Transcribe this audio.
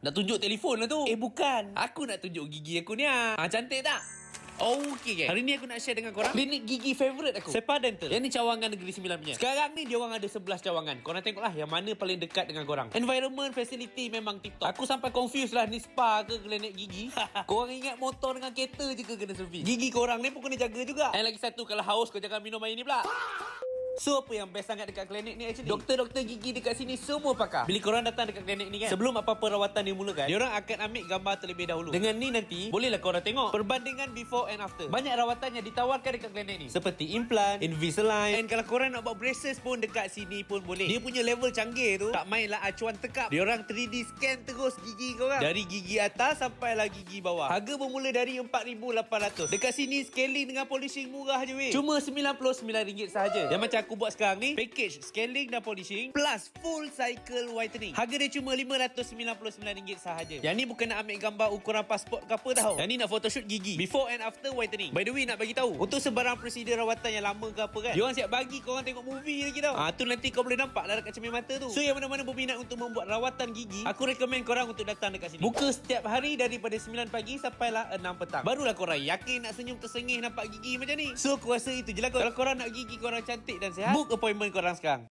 Nak tunjuk telefon lah tu. Bukan. Aku nak tunjuk gigi aku ni ah. Cantik tak? Okey guys. Hari ni aku nak share dengan korang klinik gigi favourite aku, Sepa Dental. Yang ni cawangan Negeri Sembilan punya. Sekarang ni dia orang ada 11 cawangan. Korang tengoklah yang mana paling dekat dengan korang. Environment, facility memang tip top. Aku sampai confused lah, ni spa ke klinik gigi. Korang ingat motor dengan kereta je ke kena servis? Gigi korang ni pun kena jaga juga. And lagi satu, kalau haus kau jangan minum air ni pula. So apa yang best sangat dekat klinik ni actually? Doktor-doktor gigi dekat sini semua pakar. Bila korang datang dekat klinik ni kan, sebelum apa-apa rawatan dimulakan, diorang akan ambil gambar terlebih dahulu. Dengan ni nanti, bolehlah korang tengok perbandingan before and after. Banyak rawatan yang ditawarkan dekat klinik ni, seperti implant, Invisalign. And kalau korang nak buat braces pun dekat sini pun boleh. Dia punya level canggih tu, tak main lah acuan tekap. Diorang 3D scan terus gigi korang, dari gigi atas sampai lah gigi bawah. Harga bermula dari RM4,800. Dekat sini scaling dengan polishing murah je weh. Cuma RM99 sahaja. Yang macam aku buat sekarang ni, package scaling dan polishing plus full cycle whitening. Harga dia cuma RM599 sahaja. Yang ni bukan nak ambil gambar ukuran pasport ke apa tau. Yang ni nak photoshoot gigi before and after whitening. By the way, nak bagi tahu, untuk sebarang prosedur rawatan yang lama ke apa kan, diorang siap bagi korang tengok movie lagi tau. Tu nanti kau boleh nampak lah dekat cermin mata tu. So yang mana-mana berminat untuk membuat rawatan gigi, aku recommend korang untuk datang dekat sini. Buka setiap hari daripada 9 pagi sampailah 6 petang. Barulah korang yakin nak senyum tersengih nampak gigi macam ni. So aku rasa itu je lah. Kalau korang nak gigi korang cantik dan sihat, book appointment korang sekarang.